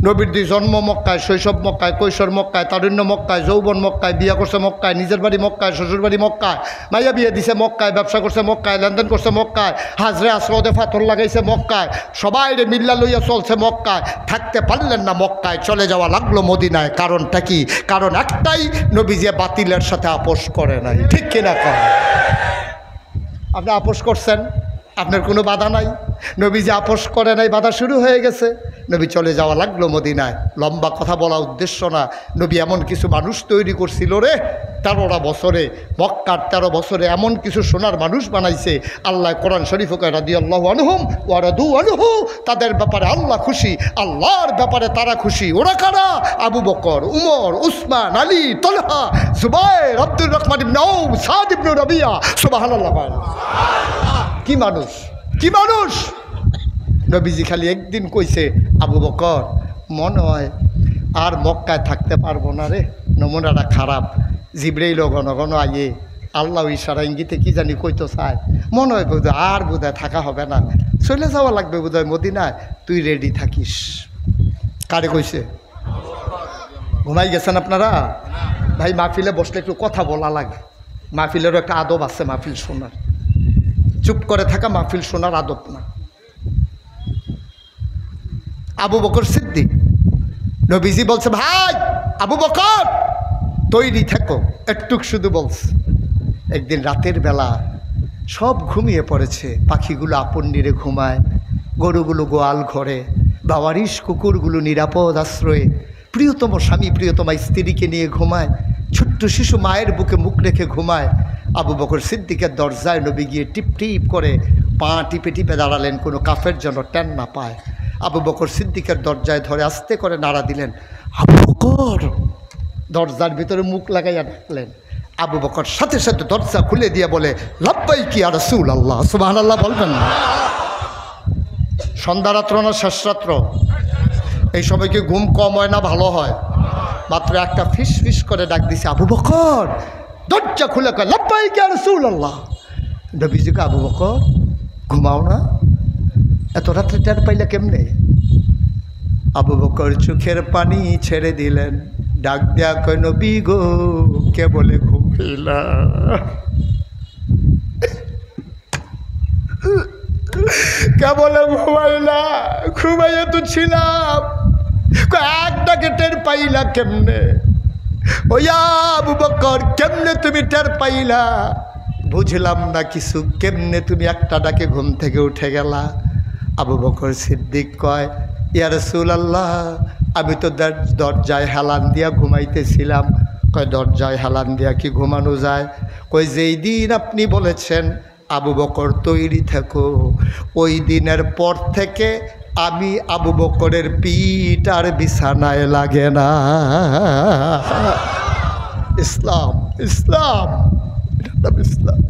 নবীর দুই জন্ম মক্কায়, শৈশব মক্কায়, কৈশোর মক্কায়, তারুণ্য মক্কায়, যৌবন মক্কায়, বিয়া করছে মক্কায়, নিজের বাড়ি মক্কায়, শ্বশুর বাড়ি মক্কায়, মাইয়া বিয়ে দিছে মক্কায়, ব্যবসা করছে মক্কায়, লেনদেন করছে মক্কায়, হাজরে আসরদে পাথর লাগাইছে মক্কায়, সবাই রে মিল্লা লইয়া চলছে মক্কায়। থাকতে পারলেন না মক্কায়, চলে যাওয়া লাগলো মদিনায়। কারণটা কি? কারণ একটাই, নবীজি বাতিলের সাথে আপোষ করে নাই, ঠিক কিনা কর? আপনি আপোষ করছেন, আপনার কোনো বাধা নাই। নবীজি আপোষ করে নাই, বাধা শুরু হয়ে গেছে, নবী চলে যাওয়া লাগলো মদিনায়। লম্বা কথা বলা উদ্দেশ্য না, নবী এমন কিছু মানুষ তৈরি করছিল রে 13টা বছরে, মক্কার 13 বছরে এমন কিছু সোনার মানুষ বানাইছে। আল্লাহ কোরআন শরীফকে রাদিয়াল্লাহু আনহুম ওয়া রাদু আনহু, তাদের ব্যাপারে আল্লাহ খুশি, আল্লাহর ব্যাপারে তারা খুশি। ওরা কারা? আবু বকর, উমর, উসমান, আলী, তলহা, জুবাইর, আব্দুর রহমান ইবনে আউফ, সাদ ইবনে রাবিয়া। সুবহানাল্লাহ। কি মানুষ, কি মানুষ! নবীজি খালি একদিন কইছে, আবু বকর মনে হয় আর মক্কায় থাকতে পারবো না রে, নমুনাটা খারাপ। জিবরাইল ঘন ঘন আইয়ে আল্লাহ ইশারা ইঙ্গিতে কি জানি কইতো চায়, মনে হয় বোধহয় আর বোধহয় থাকা হবে না, চলে যাওয়া লাগবে বোধহয় মদিনায়, তুই রেডি থাকিস। কারে কইছে? ঘুমাই গেছেন আপনারা? ভাই মাহফিলে বসলে একটু কথা বলা লাগে, মাহফিলেরও একটা আদব আছে, মাহফিল শোনার। চুপ করে থাকা মাহফিল শোনার আদব না। আবু বকর সিদ্দিক, নবীজি বলছে, ভাই আবু বকর তৈরি থাকো, একটু শুধু বলছে। একদিন রাতের বেলা সব ঘুমিয়ে পড়েছে, পাখিগুলো আপন নিরে ঘুমায়, গরুগুলো গোয়াল ঘরে, বাওয়ারিশ কুকুরগুলো নিরাপদ আশ্রয়ে, প্রিয়তম স্বামী প্রিয়তমা স্ত্রীকে নিয়ে ঘুমায়, ছোট্ট শিশু মায়ের বুকে মুখ রেখে ঘুমায়। আবু বকর সিদ্দিকের দরজায় নবী গিয়ে টিপ টিপ করে পা টিপে টিপে দাঁড়ালেন, কোনো কাফের যেন টেন না পায়। আবু বকর সিদ্দিকের দরজায় ধরে আস্তে করে নাড়া দিলেন, আবু বকর। দরজার ভিতরে মুখ লাগাইয়া ডাকলেন, আবু বকর সাথে সাথে দরজা খুলে দিয়ে বলে, লাব্বাইক ইয়া রাসূলুল্লাহ। সুবহানাল্লাহ বলবেন না? সন্ধ্যা রাত্র না শেষ রাত্র? এই সময় কি ঘুম কম হয় না ভালো হয়? মাত্র একটা ফিস ফিস করে ডাক দিছে, আবু বকর। দরজা খুলে কয়, লাব্বাইক ইয়া রাসূলুল্লাহ। নবীজিকে, আবু বকর ঘুমাও না? এত রাত্রে টের পাইলে কেমনে? আবু বকর চোখের পানি ছেড়ে দিলেন, ডাক দেয়া কয়, নবী গো, কে বলে ঘুমাইলা? কে বলে ঘুমাইলা? ঘুমাইয়া তো ছিলাম, এক ডাকে টের পাইলা কেমনে? ওয়া আবু বকর, কেমনে তুমি টের পাইলা? বুঝলাম না কিছু, কেমনে তুমি একটা ডাকে ঘুম থেকে উঠে গেলা? আবু বকর সিদ্দিক কয়, ইয়া রাসূলুল্লাহ, আমি তো দরজায় হেলান দিয়া ঘুমাইতেছিলাম। কয়, দরজায় হেলান দিয়া কি ঘুমানো যায়? কই, যেই দিন আপনি বলেছেন আবু বকর তৈরি থাকো, ওই দিনের পর থেকে আমি আবু বকরের পিঠ আর বিছানায় লাগে না। ইসলাম, ইসলাম, ইসলাম।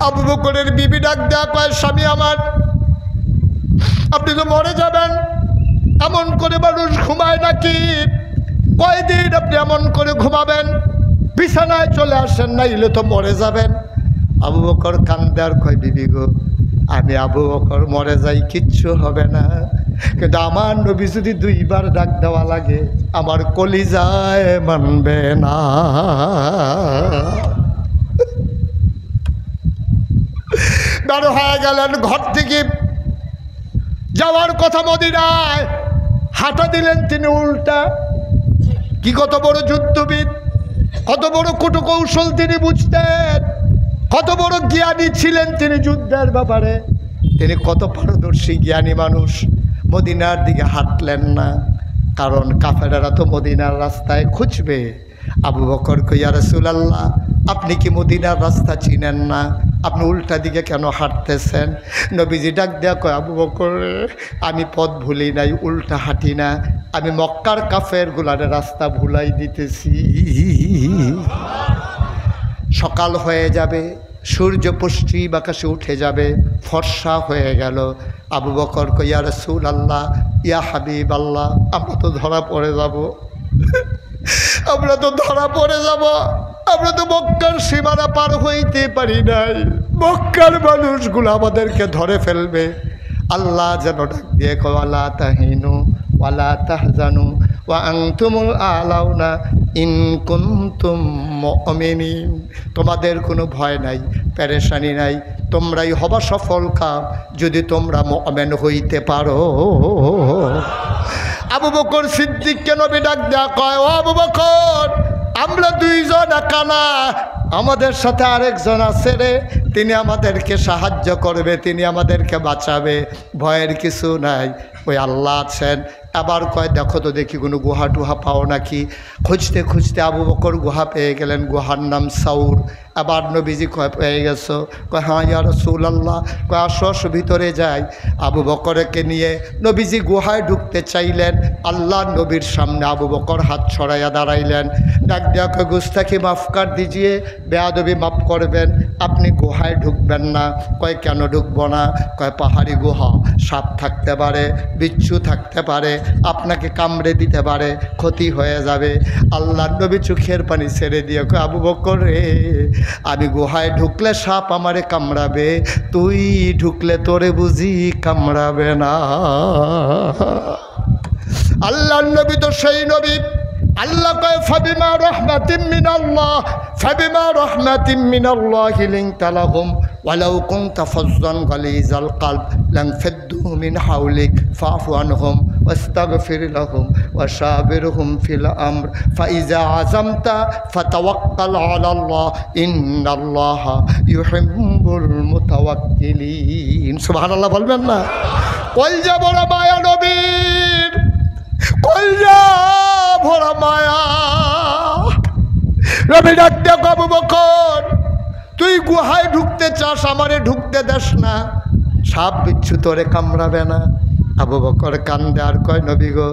আবু বকরের বিবি ডাক দেয়া কয়, স্বামী আমার, আপনি তো মরে যাবেন, এমন করে মানুষ ঘুমায় নাকি? কয়দিন আপনি এমন করে ঘুমাবেন? বিছানায় চলে আসেন, নাইলে তো মরে যাবেন। আবু বকর কান্দে আর কয়, বিবি গো, আমি আবু বকর মরে যাই, কিচ্ছু হবে না, কিন্তু আমার নবী যদি দুইবার ডাক দেওয়া লাগে আমার কলিজায় মানবে না। বের হয়ে গেলেন ঘর থেকে, যাওয়ার কথা মদিনায়, হাঁটা দিলেন তিনি উল্টা। কি কত বড় যুদ্ধবিদ, কত বড় কৌশল তিনি বুঝতেন, কত বড় জ্ঞানী ছিলেন তিনি যুদ্ধের ব্যাপারে। তিনি কত পারদর্শী জ্ঞানী মানুষ। মদিনার দিকে হাঁটলেন না, কারণ কাফেরেরা তো মদিনার রাস্তায় খুঁজবে। আবু বকর কই, ইয়া রাসূলুল্লাহ, আপনি কি মদিনার রাস্তা চিনেন না? আপনি উল্টা দিকে কেন হাঁটতেছেন? নবীজি ডাক দেয়া কয়, আবু বকর, আমি পথ ভুলি নাই, উল্টা হাঁটি না, আমি মক্কার কাফের গুলার রাস্তা ভুলাই দিতেছি। সকাল হয়ে যাবে, সূর্য পশ্চিম আকাশে উঠে যাবে, ফর্সা হয়ে গেল। আবু বকর কই, ইয়া রাসূলুল্লাহ, ইয়া হাবিবাল্লাহ, আমরা তো ধরা পড়ে যাব, আমরা তো ধরা পড়ে যাব, আমরা তো মক্কার সীমানা পার হইতে পারি নাই, মক্কার মানুষগুলো আমাদেরকে ধরে ফেলবে। আল্লাহ যেন ডাক দিয়ে কয়, ওয়ালা তাহিনু ওয়ালা তাহজানু ওয়া আনতুমুল আলাউনা ইন কুনতুম মুমিনিন। তোমাদের কোনো ভয় নাই, পেরেশানি নাই, তোমরাই হবা সফল কাম যদি তোমরা মুমিন হইতে পারো। আবু বকর সিদ্দিককে নবী ডাক দেয়া কয়, ও আবু বকর, আমরা দুইজন একা না, আমাদের সাথে আরেকজন আছে রে, তিনি আমাদেরকে সাহায্য করবে, তিনি আমাদেরকে বাঁচাবে, ভয়ের কিছু নাই, ওই আল্লাহ আছেন। আবার কয়, দেখো তো দেখি কোনো গুহা টুহা পাও নাকি। খুঁজতে খুঁজতে আবু বকর গুহা পেয়ে গেলেন, গুহার নাম সাউর। আবার নবীজি কয়, পেয়ে গেছো? কয়, হ্যাঁ ইয়া রাসূলুল্লাহ। কয়, আসো আসো ভিতরে যাই। আবু বকরকে নিয়ে নবীজি গুহায় ঢুকতে চাইলেন, আল্লাহ নবীর সামনে আবু বকর হাত ছড়াইয়া দাঁড়াইলেন। ডাক দেয়া কয়, গুস্তাখি মাফ কর দিজিয়ে, বেয়াদবি মাফ করবেন, আপনি গুহায় ঢুকবেন না। কয়, কেন ঢুকবো না? কয়, পাহাড়ি গুহা, সাপ থাকতে পারে, বিচ্ছু থাকতে পারে, আপনাকে কামড়ে দিতে পারে, ক্ষতি হয়ে যাবে। আল্লাহ নবী চোখের পানি ছেড়ে দিয়ে কয়, আবু বকর রে, আমি গুহায় ঢুকলে সাপ আমারে কামড়াবে, তুই ঢুকলে তোরে বুঝি কামড়াবে না। আল্লাহ নবী তো সেই নবী, আল্লাহ কয়, ফাবিমা রাহমাতিম মিনাল্লাহ, ফাবিমা রাহমাতিম মিনাল্লাহি লিনতা লাহুম ওয়ালাউ কুনতা ফাজ্জান গালিজাল কলব লানফাদ্দু মিন হাওলিক ফাফু আনহুম ওয়াস্তাগফির লাহুম ওয়াশাবিরহুম ফিল আমর ফাইজা আযামতা ফাতাওয়াক্কাল আলাল্লাহ ইন্নাল্লাহা ইউহিব্বুল মুতাওয়াক্কিলিন। সুবহানাল্লাহ বলবেন না? কলজা বড় মায়া নবীর, কলজা ভরা মায়া। নবী ডাক দেয়া কয়, আবু বকর, তুই গুহায় ঢুকতে চাস, আমারে ঢুকতে দেস না, সাপ বিচ্ছু তোরে কামড়াবে না। আবু বকর কান্দে আর কয়, নবী গো,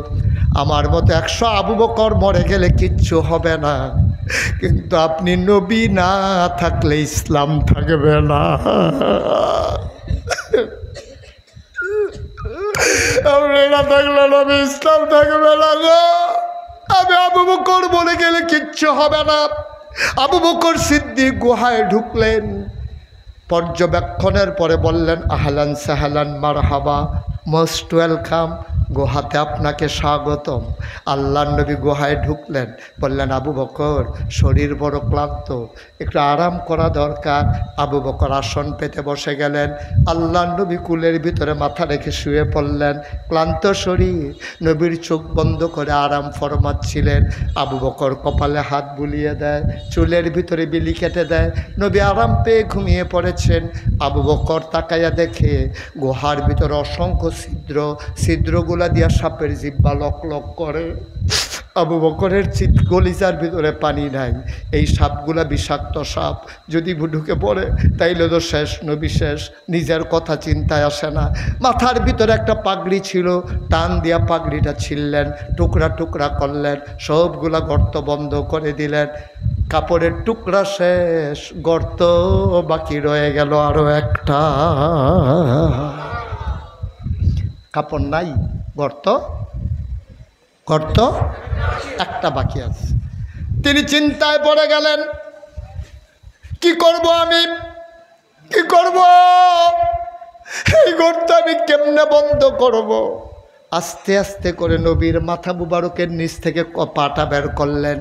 আমার মতো 100 আবু বকর মরে গেলে কিচ্ছু হবে না, কিন্তু আপনি নবী না থাকলে ইসলাম থাকবে না। আপনি না থাকলে নবী ইসলাম থাকবে না গো। আমি আবু বকর বলে গেলে কিচ্ছু হবে না। আবু বকর সিদ্দিক গুহায় ঢুকলেন, পর্যবেক্ষণের পরে বললেন আহলান সাহলান মারহাবা, মোস্ট ওয়েলকাম, গুহাতে আপনাকে স্বাগতম। আল্লাহর নবী গুহায় ঢুকলেন, বললেন আবু বকর শরীর বড় ক্লান্ত, একটু আরাম করা দরকার। আবু বকর আসন পেতে বসে গেলেন। আল্লাহর নবী কুলের ভিতরে মাথা রেখে শুয়ে পড়লেন, ক্লান্ত শরীর। নবীর চোখ বন্ধ করে আরাম ফরমাচ্ছিলেন। আবু বকর কপালে হাত বুলিয়ে দেয়, চুলের ভিতরে বিলি কেটে দেয়। নবী আরাম পেয়ে ঘুমিয়ে পড়েছেন। আবু বকর তাকাইয়া দেখে গুহার ভিতরে অসংখ্য ছিদ্র, ছিদ্রগুলা দিয়া সাপের জিব্বা লক লক করে। আবু বকরের গলিজার ভিতরে পানি নাই। এই সাপগুলা বিষাক্ত সাপ, যদি ঢুকে পড়ে তাইলে তো শেষ, নবী শেষ। নিজের কথা চিন্তায় আসে না। মাথার ভিতরে একটা পাগড়ি ছিল, টান দিয়া পাগড়িটা ছিললেন, টুকরা টুকরা করলেন, সবগুলা গর্ত বন্ধ করে দিলেন। কাপড়ের টুকরা শেষ, গর্ত বাকি রয়ে গেল আরো একটা। কাপড় নাই, গর্ত গর্ত একটা বাকি আছে। তিনি চিন্তায় পড়ে গেলেন, কি করব আমি, কি করব, এই গর্ত আমি কেমনে বন্ধ করব। আস্তে আস্তে করে নবীর মাথা মুবারকের নিচ থেকে পাটা বের করলেন।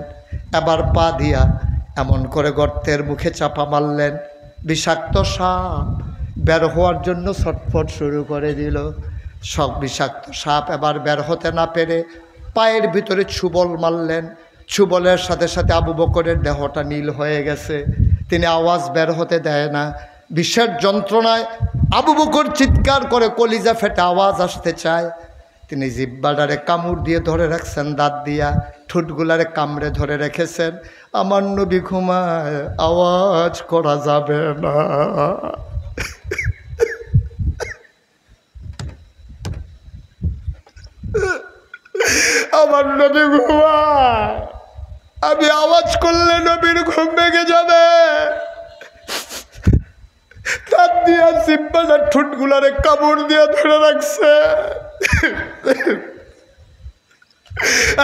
এবার পা দিয়া এমন করে গর্তের মুখে চাপা মারলেন। বিষাক্ত সাপ বের হওয়ার জন্য ছটফট শুরু করে দিল। সব বিষাক্ত সাপ এবার বের হতে না পেরে পায়ের ভিতরে ছুবল মারলেন। ছুবলের সাথে সাথে আবু বকরের দেহটা নীল হয়ে গেছে। তিনি আওয়াজ বের হতে দেয় না। বিষের যন্ত্রণায় আবু বকর চিৎকার করে কলিজা ফেটে আওয়াজ আসতে চায়। তিনি জিব্বাটারে কামড় দিয়ে ধরে রাখছেন, দাঁত দিয়া ঠোঁটগুলারে কামড়ে ধরে রেখেছেন। আমার নবী ঘুমায়, আওয়াজ করা যাবে না। আমার নবী ঘুমায়, আমি আওয়াজ করলে নবীর ঘুম ভেঙে যাবে। দাঁত দিয়া জিব্বাটার ঠোঁটগুলারে কামড় দিয়ে ধরে রাখছে।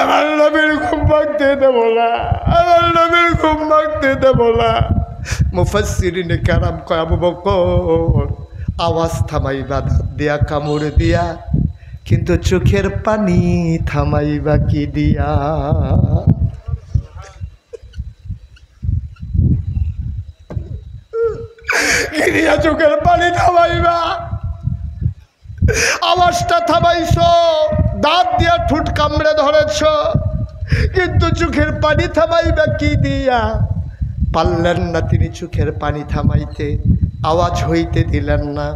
আমার নবীর ঘুম ভাঙতে দেব না, আমার নবীর ঘুম ভাঙতে দেব না। মুফাসসিরিনে কেরাম কয় আবু বকর আওয়াজ থামাইবা দাঁত দিয়া কামড় দিয়া, কিন্তু চোখের পানি থামাইবা কি দিয়া। কি দিয়া চোখের পানি থামাইবা? আওয়াজটা থামাইছ, দাঁত দিয়া ঠোঁট কামড়ে ধরেছ, কিন্তু চোখের পানি থামাইবা কি দিয়া? পারলেন না তিনি চোখের পানি থামাইতে, আওয়াজ হইতে দিলেন না।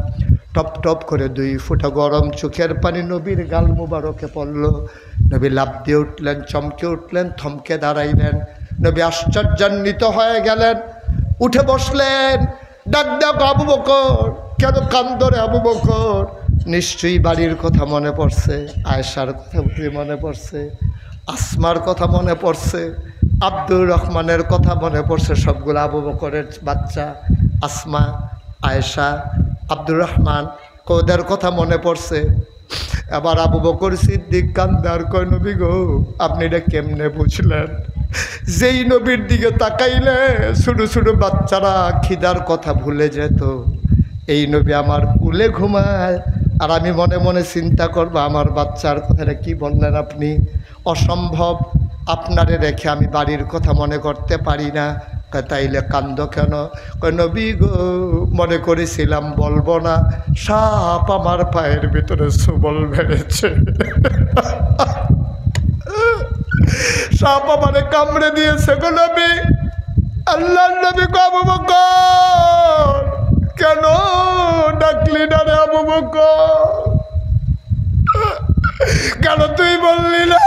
টপ টপ করে 2 ফোঁটা গরম চোখের পানি নবীর গাল মুবারকে পড়ল। নবী লাফ দিয়ে উঠলেন, চমকে উঠলেন, থমকে দাঁড়াইলেন। নবী আশ্চর্যান্বিত হয়ে গেলেন, উঠে বসলেন। ডাক ডাক আবু বকর, কেন কান্দরে আবু বকর? নিশ্চয়ই বাড়ির কথা মনে পড়ছে, আয়েশার কথা মনে পড়ছে, আসমার কথা মনে পড়ছে, আব্দুর রহমানের কথা মনে পড়ছে। সবগুলো আবু বকরের বাচ্চা, আসমা, আয়েশা, আব্দুর রহমান, ওদের কথা মনে পড়ছে। এবার আবু বকর সিদ্দিক কান্দার কয়, নবী গো আপনি এটা কেমনে বুঝলেন? যেই নবীর দিকে তাকাইলে ছোটো ছোটো বাচ্চারা খিদার কথা ভুলে যেত, এই নবী আমার কুলে ঘুমায়, আর আমি মনে মনে চিন্তা করবো আমার বাচ্চার কথাটা কি বললেন আপনি? অসম্ভব, আপনারে রেখে আমি বাড়ির কথা মনে করতে পারি না। তাইলে কান্দ কেন? কয় নবী গো মনে করেছিলাম বলবো না, সাপ আমার পায়ের ভিতরে সুবল বেড়েছে, সাপ আমারে কামড়ে দিয়েছে গো নবী। আল্লাহর নবী গো আবু বকর কেন ডাকলি না রে আবু বকর? কেন তুই বললি না?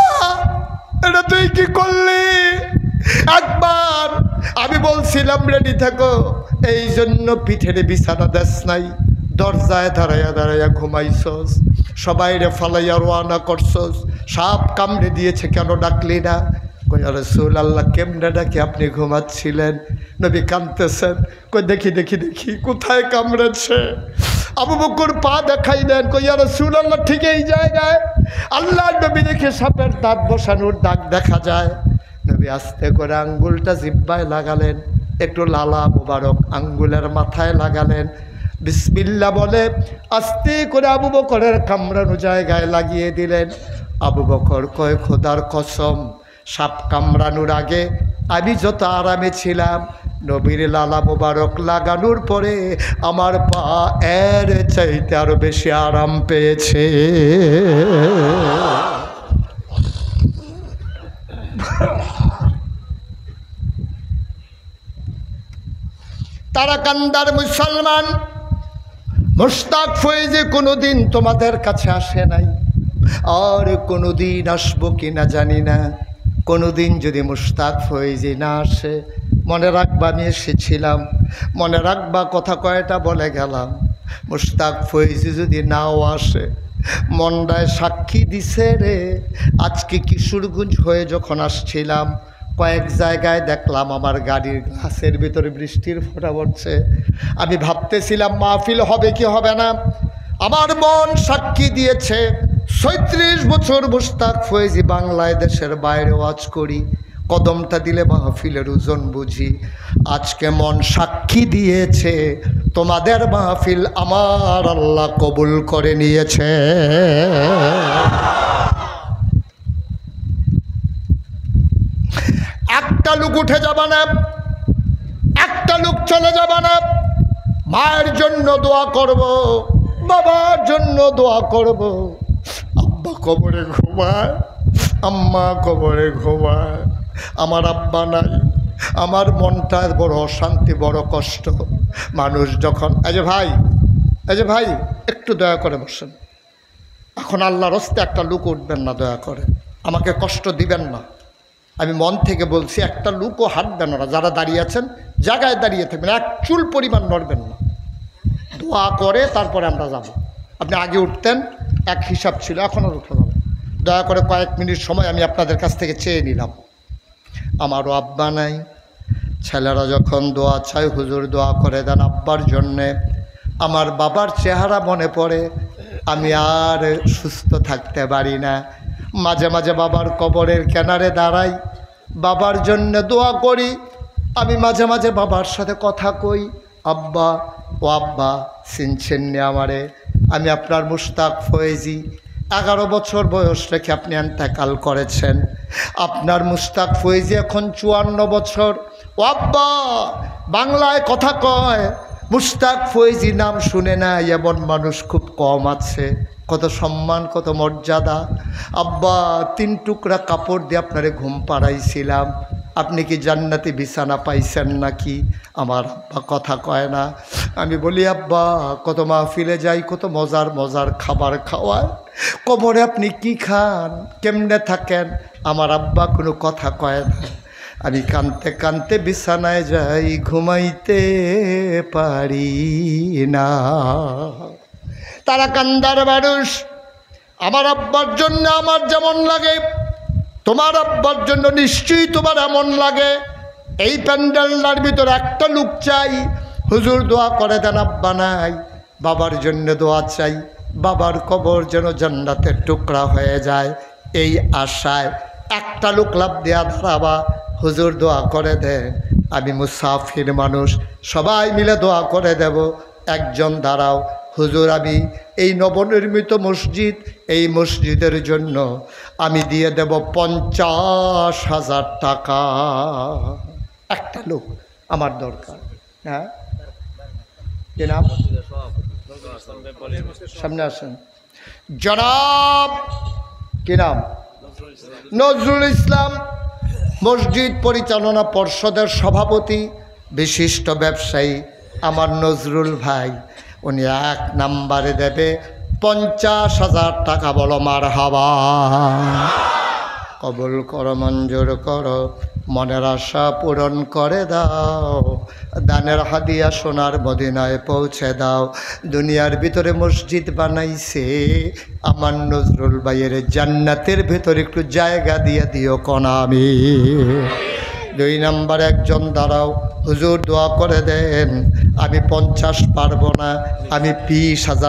এটা তুই কি করলি? একবার আমি বলছিলাম রেডি থাকো, এই জন্য পিঠের বিছানা দেশ নাই, দরজায় দাঁড়াইয়া দাঁড়াইয়া ঘুমাইছস, সবাই রে ফালাইয়া রওনা করছস, সাপ কামড়ে দিয়েছে কেন ডাকলি না? কই ইয়া রাসূলুল্লাহ কেমনে ডাকি আপনি ঘুমাচ্ছিলেন? নবী কাঁদতেছেন, কই দেখি দেখি দেখি কোথায় কামড়েছে। আবু বকর পা দেখাইলেন, কই ইয়া রাসূলুল্লাহ ঠিক এই জায়গায়। আল্লাহর নবী দেখে সাপের দাঁত বসানোর দাগ দেখা যায়। নবী আস্তে করে আঙ্গুলটা জিহ্বায় লাগালেন, একটু লালা মুবারক আঙ্গুলের মাথায় লাগালেন, বিসমিল্লাহ বলে আস্তে করে আবু বকরের কামড়ানো জায়গায় লাগিয়ে দিলেন। আবু বকর কয় খোদার কসম, সাপ কামড়ানোর আগে আমি যত আরামে ছিলাম, নবীর লালা মোবারক লাগানোর পরে আমার পা এর চাইতে আরো বেশি আরাম পেয়েছে। তারা কান্দার মুসলমান, মুশতাক ফয়েজি কোনোদিন তোমাদের কাছে আসে নাই, আর কোনোদিন আসবো কিনা জানি না। কোনোদিন যদি মুশতাক ফয়েজি না আসে, মনে রাখবা আমি এসেছিলাম, মনে রাখবা কথা কয়টা বলে গেলাম। মুশতাক ফয়েজি যদি নাও আসে, মন্ডায় সাক্ষী দিছে রে। আজকে কিশোরগঞ্জ হয়ে যখন আসছিলাম, কয়েক জায়গায় দেখলাম আমার গাড়ির গ্লাসের ভিতরে বৃষ্টির ফোঁটা পড়ছে। আমি ভাবতেছিলাম মাহফিল হবে কি হবে না। আমার মন সাক্ষী দিয়েছে ৩৬ বছর মুশতাক ফয়েজি বাংলায় দেশের বাইরে ওয়াজ করি, কদমটা দিলে মাহফিলের ওজন বুঝি। আজকে মন সাক্ষী দিয়েছে তোমাদের মাহফিল আমার আল্লাহ কবুল করে নিয়েছে। একটা লোক উঠে যাবে না, একটা লোক চলে যাবে না। মায়ের জন্য দোয়া করব, বাবার জন্য দোয়া করব। আব্বা কবরে ঘুমায়, আম্মা কবরে ঘুমায়, আমার আব্বা নাই। আমার মনটা বড় অশান্তি, বড় কষ্ট। মানুষ যখন এই যে ভাই একটু দয়া করে বসেন। এখন আল্লাহর হস্তে একটা লোক উঠবেন না, দয়া করে আমাকে কষ্ট দিবেন না। আমি মন থেকে বলছি, একটা লোকও হাঁটবেন না। যারা দাঁড়িয়ে আছেন জায়গায় দাঁড়িয়ে থাকবেন, এক চুল পরিমাণ নড়বেন না। দোয়া করে তারপরে আমরা যাব। আপনি আগে উঠতেন, এক হিসাব ছিল, এখনও উঠে যাবেন। দয়া করে কয়েক মিনিট সময় আমি আপনাদের কাছ থেকে চেয়ে নিলাম। আমারও আব্বা নাই। ছেলেরা যখন দোয়া চায়, হুজুর দোয়া করে দেন আব্বার জন্যে। আমার বাবার চেহারা মনে পড়ে, আমি আর সুস্থ থাকতে পারি না। মাঝে মাঝে বাবার কবরের কিনারে দাঁড়াই, বাবার জন্য দোয়া করি। আমি মাঝে মাঝে বাবার সাথে কথা কই, আব্বা ও আব্বা চিনছেন নি আমারে, আমি আপনার মুশতাক ফয়েজি। 11 বছর বয়স রেখে আপনি ইন্তেকাল করেছেন। আপনার মুশতাক ফয়েজি এখন 54 বছর। ও আব্বা, বাংলায় কথা কয়, মুশতাক ফয়েজি নাম শুনে না এমন মানুষ খুব কম আছে। কত সম্মান, কত মর্যাদা। আব্বা, 3 টুকরা কাপড় দিয়ে আপনারে ঘুম পাড়াইছিলাম, আপনি কি জান্নাতি বিছানা পাইছেন নাকি? আমার আব্বা কথা কয় না। আমি বলি আব্বা, কত মাহফিলে যাই, কত মজার মজার খাবার খাওয়ায়, কবরে আপনি কি খান, কেমনে থাকেন? আমার আব্বা কোনো কথা কয় না। আমি কানতে কানতে বিছানায় যাই, ঘুমাইতে পারি না। তারা কান্দার মানুষ। আমার আব্বার জন্য আমার যেমন লাগে, তোমার আব্বার জন্য নিশ্চয়ই তোমার এমন লাগে। এই প্যান্ডেলটার ভিতরে একটা লোক চাই, হুজুর দোয়া করে দেন আব্বা নাই। বাবার জন্য দোয়া চাই, বাবার কবর যেন জান্নাতের টুকরা হয়ে যায়। এই আশায় একটা লোক লাভ দেয়া দাঁড়াবা, হুজুর দোয়া করে দেন। আমি মুসাফির মানুষ, সবাই মিলে দোয়া করে দেব। একজন দাঁড়াও, হুজুর আমি এই নবনির্মিত মসজিদ, এই মসজিদের জন্য আমি দিয়ে দেব 50,000 টাকা। একটা লোক আমার দরকার। হ্যাঁ, কি নাম? সামনে আসেন। জনাব, কি নাম? নজরুল ইসলাম, মসজিদ পরিচালনা পর্ষদের সভাপতি, বিশিষ্ট ব্যবসায়ী আমার নজরুল ভাই। উনি 1 নম্বরে দেবে 50,000 টাকা। বলো মারহাবা। কবুল করো, মঞ্জুর করো, মনের আশা পূরণ করে দাও, দানের হাদিয়া সোনার মদিনায় পৌঁছে দাও। দুনিয়ার ভিতরে মসজিদ বানাইছে, আমার নজরুল ভাইয়ের জান্নাতের ভেতরে একটু জায়গা দিয়ে দিও কনা আমি। 2 নাম্বার একজন দাঁড়াও, হুজুর দোয়া করে দেন, আমি 50 পারবো না, আমি 20,000